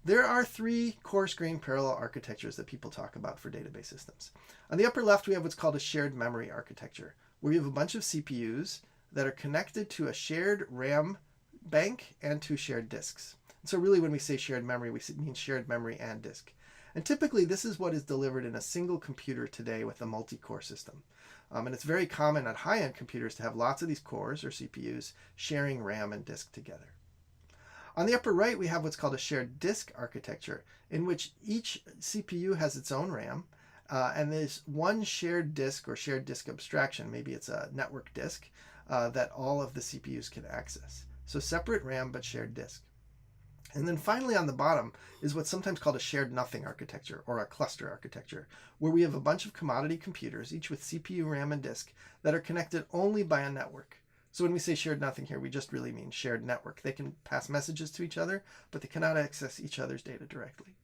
There are three coarse-grained parallel architectures that people talk about for database systems. On the upper left, we have what's called a shared memory architecture, where you have a bunch of CPUs that are connected to a shared RAM bank and two shared disks. So really when we say shared memory, we mean shared memory and disk. And typically this is what is delivered in a single computer today with a multi-core system. And it's very common at high-end computers to have lots of these cores or CPUs sharing RAM and disk together. On the upper right, we have what's called a shared disk architecture, in which each CPU has its own RAM, and there's one shared disk or shared disk abstraction, maybe it's a network disk, that all of the CPUs can access. So separate RAM, but shared disk. And then finally on the bottom is what's sometimes called a shared nothing architecture or a cluster architecture, where we have a bunch of commodity computers, each with CPU, RAM, and disk, that are connected only by a network. So when we say shared nothing here, we just really mean shared network. They can pass messages to each other, but they cannot access each other's data directly.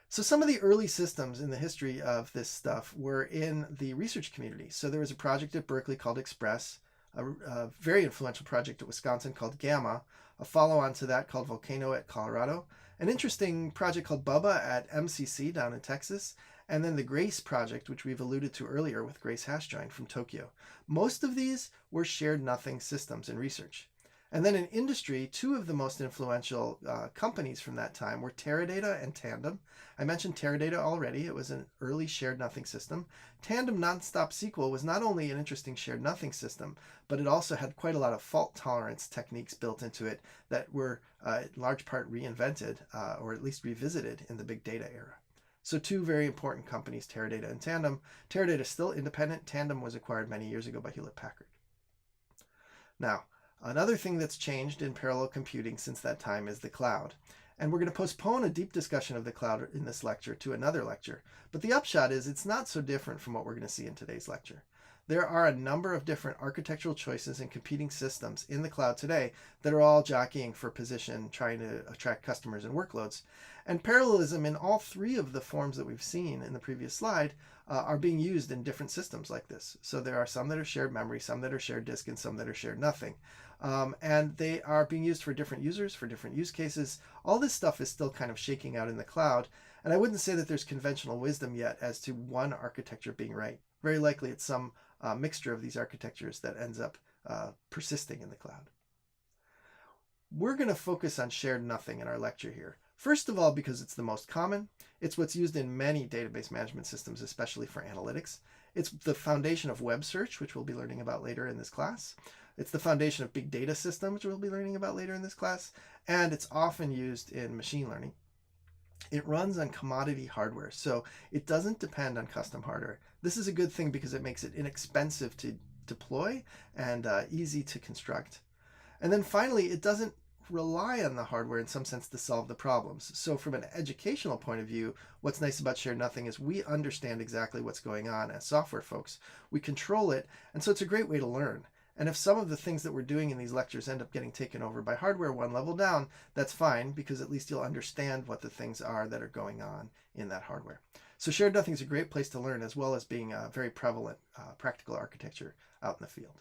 So some of the early systems in the history of this stuff were in the research community. So there was a project at Berkeley called Express, a very influential project at Wisconsin called Gamma, a follow-on to that called Volcano at Colorado, an interesting project called Bubba at MCC down in Texas, and then the Grace project, which we've alluded to earlier with Grace HashJoin from Tokyo. Most of these were shared nothing systems in research. And then in industry, two of the most influential companies from that time were Teradata and Tandem. I mentioned Teradata already. It was an early shared nothing system. Tandem Nonstop SQL was not only an interesting shared nothing system, but it also had quite a lot of fault tolerance techniques built into it that were in large part reinvented or at least revisited in the big data era. So two very important companies, Teradata and Tandem. Teradata is still independent. Tandem was acquired many years ago by Hewlett-Packard. Now, another thing that's changed in parallel computing since that time is the cloud. And we're going to postpone a deep discussion of the cloud in this lecture to another lecture. But the upshot is it's not so different from what we're going to see in today's lecture. There are a number of different architectural choices and competing systems in the cloud today that are all jockeying for position, trying to attract customers and workloads. And parallelism in all three of the forms that we've seen in the previous slide are being used in different systems like this. So there are some that are shared memory, some that are shared disk, and some that are shared nothing. And they are being used for different users, for different use cases. All this stuff is still kind of shaking out in the cloud. And I wouldn't say that there's conventional wisdom yet as to one architecture being right. Very likely it's some mixture of these architectures that ends up persisting in the cloud. We're going to focus on shared nothing in our lecture here. First of all, because it's the most common. It's what's used in many database management systems, especially for analytics. It's the foundation of web search, which we'll be learning about later in this class. It's the foundation of big data systems, which we'll be learning about later in this class. And it's often used in machine learning. It runs on commodity hardware, so it doesn't depend on custom hardware. This is a good thing because it makes it inexpensive to deploy and easy to construct. And then finally, it doesn't rely on the hardware in some sense to solve the problems. So from an educational point of view, what's nice about shared nothing is we understand exactly what's going on as software folks. We control it, and so it's a great way to learn. And if some of the things that we're doing in these lectures end up getting taken over by hardware one level down, that's fine, because at least you'll understand what the things are that are going on in that hardware. So shared nothing is a great place to learn, as well as being a very prevalent practical architecture out in the field.